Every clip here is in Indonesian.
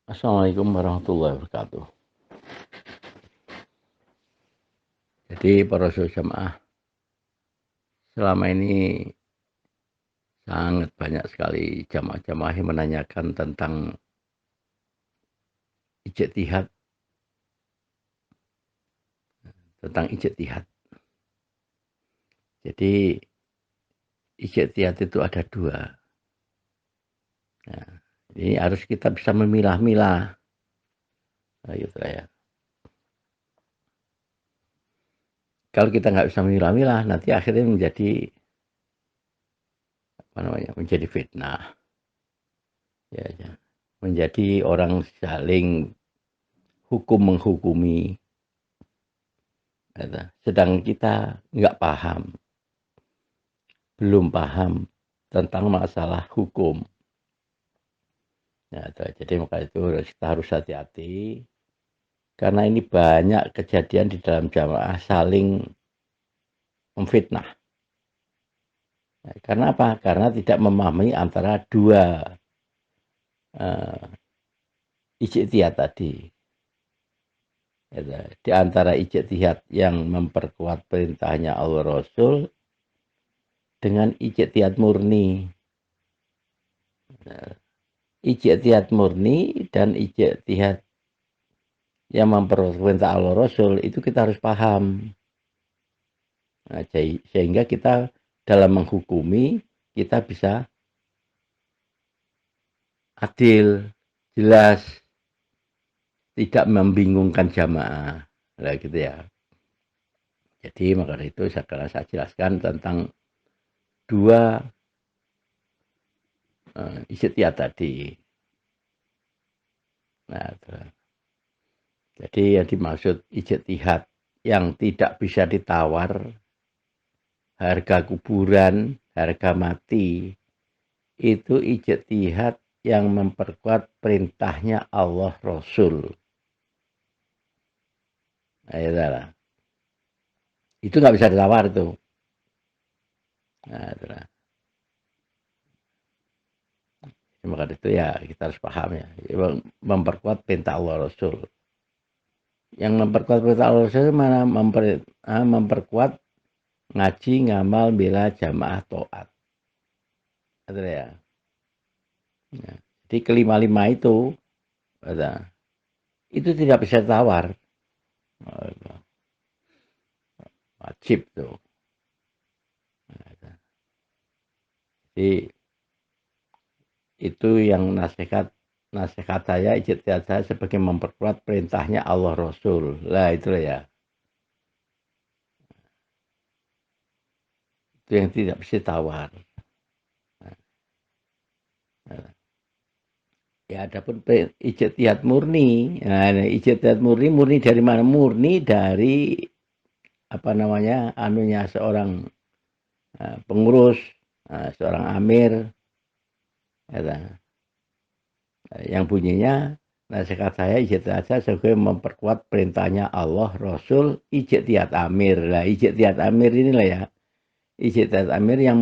Assalamualaikum warahmatullahi wabarakatuh. Jadi para jamaah, selama ini sangat banyak sekali jamaah-jamaah yang menanyakan tentang ijtihad, Jadi ijtihad itu ada dua. Nah, ini harus kita bisa memilah-milah. Nah, gitu ya. Kalau kita nggak bisa memilah-milah, nanti akhirnya menjadi fitnah. Ya. Menjadi orang saling hukum menghukumi. Sedang kita nggak paham, belum paham tentang masalah hukum. Nah, jadi maka itu kita harus hati-hati, karena ini banyak kejadian di dalam jamaah saling memfitnah. Nah, karena apa? Karena tidak memahami antara dua ijtihad tadi. Di antara ijtihad yang memperkuat perintahnya Allah Rasul dengan ijtihad murni. Ijtihad murni dan ijtihad yang memperkuat perintah Allah Rasul itu kita harus paham. Nah, sehingga kita dalam menghukumi kita bisa adil, jelas, tidak membingungkan jamaah. Nah, gitu ya. Jadi maka itu saya jelaskan tentang dua ijtihad tadi. Nah, jadi yang dimaksud ijtihad yang tidak bisa ditawar, harga kuburan, harga mati, itu ijtihad yang memperkuat perintahnya Allah Rasul. Nah, itu nggak bisa ditawar tuh. Nah, maka itu ya kita harus paham ya, memperkuat perintah Allah Rasul. Yang memperkuat perintah Allah Rasul mana memperkuat ngaji, ngamal, bela, jamaah, to'at. Ya. Nah, jadi kelima-lima itu tidak bisa ditawar. Wajib tuh. Jadi itu yang nasihat saya, ijtihad saya sebagai memperkuat perintahnya Allah Rasul. Lah itu ya. Itu yang tidak bisa tawar. Ya, adapun ijtihad murni. Nah, ijtihad murni dari mana? Murni dari anunya seorang pengurus, seorang amir, yang bunyinya nasihat saya ijtihad saya sebagai memperkuat perintahnya Allah Rasul, ijtihad amir. Lah ijtihad amir inilah ya, ijtihad amir yang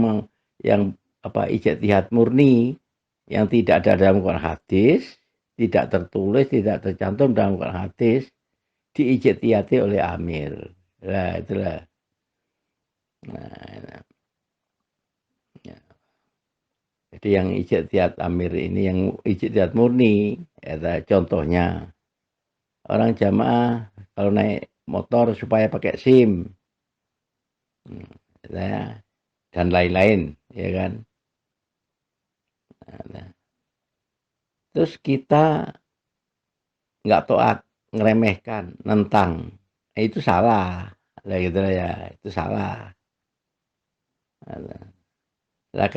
ijtihad murni yang tidak ada dalam Quran hadis, tidak tertulis, tidak tercantum dalam Quran hadis, diijtihati oleh amir. Nah itulah. Nah, ya. Jadi yang ijtihad amir ini, yang ijtihad murni, ya, contohnya orang jamaah kalau naik motor supaya pakai SIM, ya, dan lain-lain, ya kan. Nah, terus kita nggak taat, ngeremehkan, nentang, itu salah. Lah gitu ya, itu salah. Lah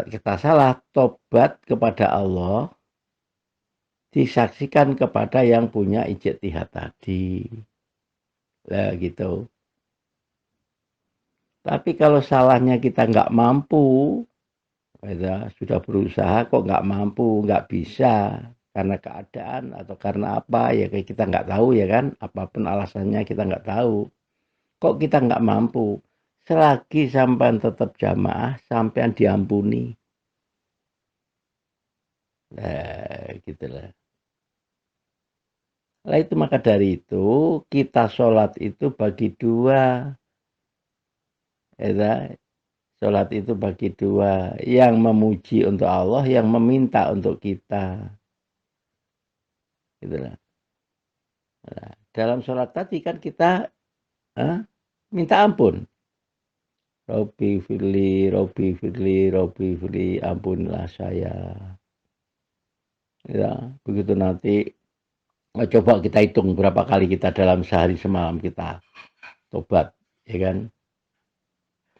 kita salah, tobat kepada Allah, disaksikan kepada yang punya ijtihad tadi. Lah gitu. Tapi kalau salahnya kita nggak mampu, ya, sudah berusaha kok nggak mampu, nggak bisa, karena keadaan atau karena apa, ya kita nggak tahu ya kan, apapun alasannya kita nggak tahu. Kok kita nggak mampu? selagi sampean tetap jamaah, sampean diampuni. Nah, gitulah. Lah itu maka dari itu kita sholat itu bagi dua. Ya, sholat itu bagi dua. Yang memuji untuk Allah, yang meminta untuk kita. Gitulah. Nah, dalam sholat tadi kan kita minta ampun. Robi firli, ampunilah saya. Ya, begitu nanti coba kita hitung berapa kali kita dalam sehari semalam kita tobat, ya kan?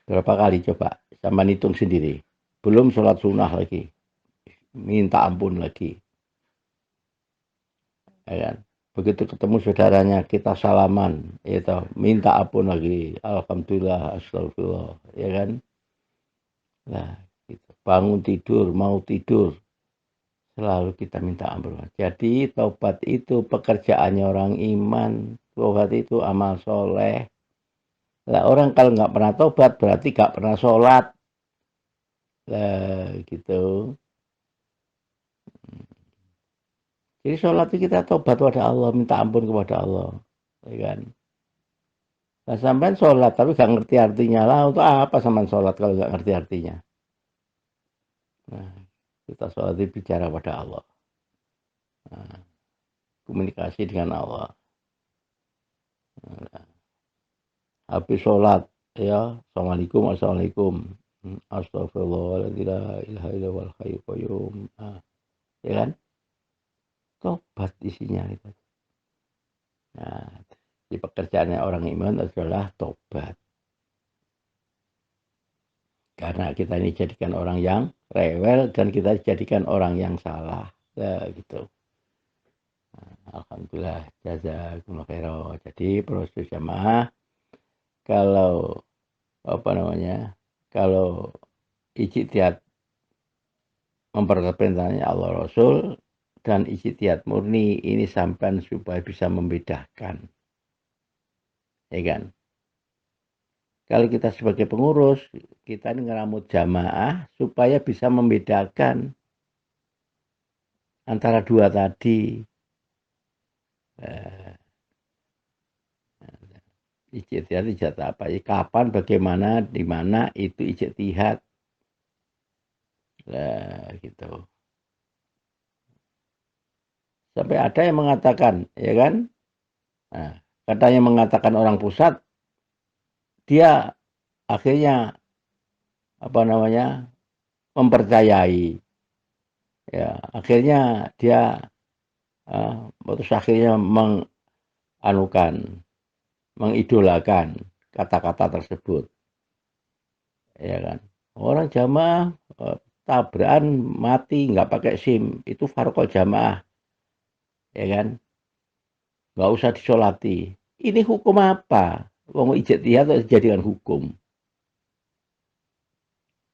Berapa kali coba, sama hitung sendiri. Belum sholat sunnah lagi, minta ampun lagi, ya kan? Begitu ketemu saudaranya kita salaman, itu minta ampun lagi, alhamdulillah, astagfirullah, ya kan? Nah, gitu. Bangun tidur, mau tidur, selalu kita minta ampun. Jadi taubat itu pekerjaannya orang iman, taubat itu amal soleh. Nah, orang kalau nggak pernah taubat berarti nggak pernah sholat. Nah, gitu. Jadi sholat itu kita taubat kepada Allah, minta ampun kepada Allah, ya kan? Nah, sampai sholat tapi nggak ngerti artinya lah. Untuk apa sampai sholat kalau nggak ngerti artinya? Nah, kita sholat itu bicara pada Allah, nah, komunikasi dengan Allah. Nah, habis sholat, ya, assalamualaikum, astagfirullah, la ilaha illallah hayyul qayyum. Nah, ya kan? Tobat isinya itu. Nah, di pekerjaannya orang iman adalah tobat. Karena kita ini jadikan orang yang rewel dan kita jadikan orang yang salah. Nah, gitu. Nah, alhamdulillah, jazakumullah khairan. Jadi proses jamaah kalau apa namanya? Kalau ijtihad memperhatikan Allah Rasul dan ijtihad murni ini sampai supaya bisa membedakan. Ya kan? Kalau kita sebagai pengurus, kita ini ngeramut jamaah supaya bisa membedakan antara dua tadi. Ijtihad apa? Kapan, bagaimana, di mana itu ijtihad. Nah, gitu. Sampai ada yang mengatakan, ya kan? Nah, katanya mengatakan orang pusat, dia akhirnya apa namanya mempercayai, ya akhirnya dia terus akhirnya mengidolakan kata-kata tersebut, ya kan? Orang jamaah tabrakan mati nggak pakai SIM itu farqol jamaah, ya kan? Nggak usah disolati. Ini hukum apa? Wong ijtihad atau dijadikan hukum.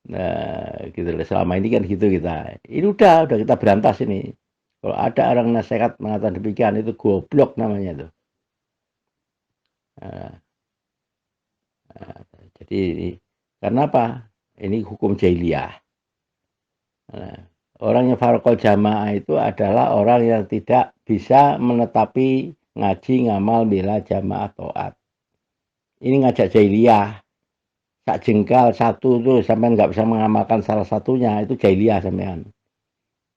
Nah, gitu loh. Selama ini kan gitu kita. Ini udah kita berantas ini. Kalau ada orang nasihat mengatakan demikian itu goblok namanya tuh. Nah, nah, jadi karena apa? Ini hukum jahiliyah. Nah, orang yang farqol jamaah itu adalah orang yang tidak bisa menetapi ngaji, ngamal, bila jamaah, to'at. Ini ngajak jahiliyah. Sak jengkal satu tuh sampai nggak bisa mengamalkan salah satunya itu jahiliyah sampean.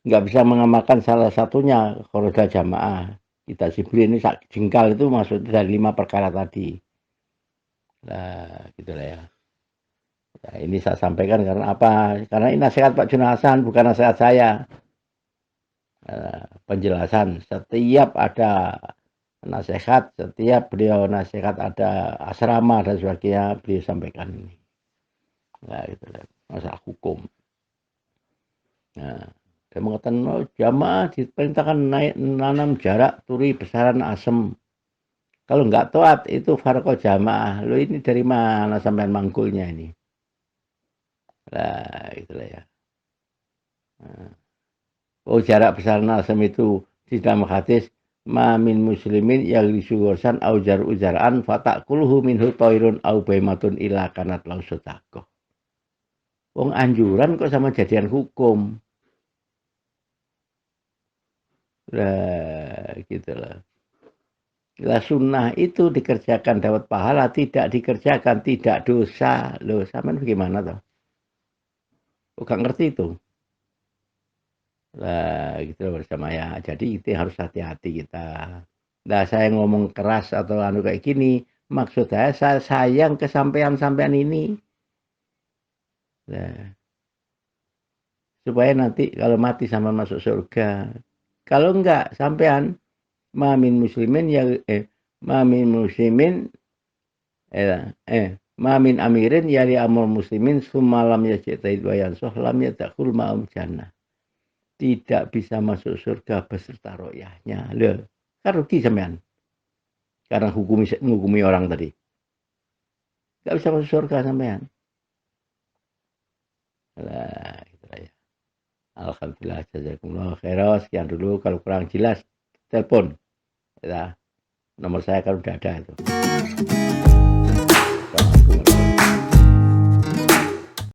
Nggak bisa mengamalkan salah satunya kalau sudah jamaah. Kita sibri ini sak jengkal itu maksudnya dari 5 perkara tadi. Nah, gitulah ya. Nah, ini saya sampaikan karena apa? Karena ini nasihat Pak Jun Hasan, bukan nasihat saya. Penjelasan setiap ada nasihat, setiap beliau nasihat ada asrama dan sebagainya, beliau sampaikan ini. Nah, itu masalah hukum. Nah, dia mengatakan jamaah diperintahkan naik nanam jarak turi besaran asem. Kalau nggak toat itu farqo jamaah. Lo ini dari mana sampai mangkulnya ini? Nah, itulah ya. Nah, jarak besaran asem itu di dalam hadis Ma min muslimin yaghrisu ghursan au uzaran fataquluhu minhu tairun au baimatun ila kanat lau sedaqah. Wong anjuran kok sama jadian hukum. Lah gitu loh. Lah sunnah itu dikerjakan dapat pahala, tidak dikerjakan tidak dosa. Loh, sampean bagaimana toh? Kok gak ngerti itu? Lah gitu loh bersama ya. Jadi itu harus hati-hati kita. Nah, saya ngomong keras atau anu kayak gini, maksud saya sayang ke sampean-sampean ini. Nah, supaya nanti kalau mati sama masuk surga. Kalau enggak, sampean mamin muslimin ya mamin muslimin mamin amirin yali amul muslimin sumalam ya citaid wayan sohlam ya takul ma'um jannah. Tidak bisa masuk surga beserta royahnya. Loh, kan rugi sampean. Karena hukumi orang tadi. Gak bisa masuk surga sampean. Lah, gitu ya. Alhamdulillah, jazakumullah khairan. Sekian dulu. Kalau kurang jelas, telepon. Ya, nomor saya kan udah ada itu.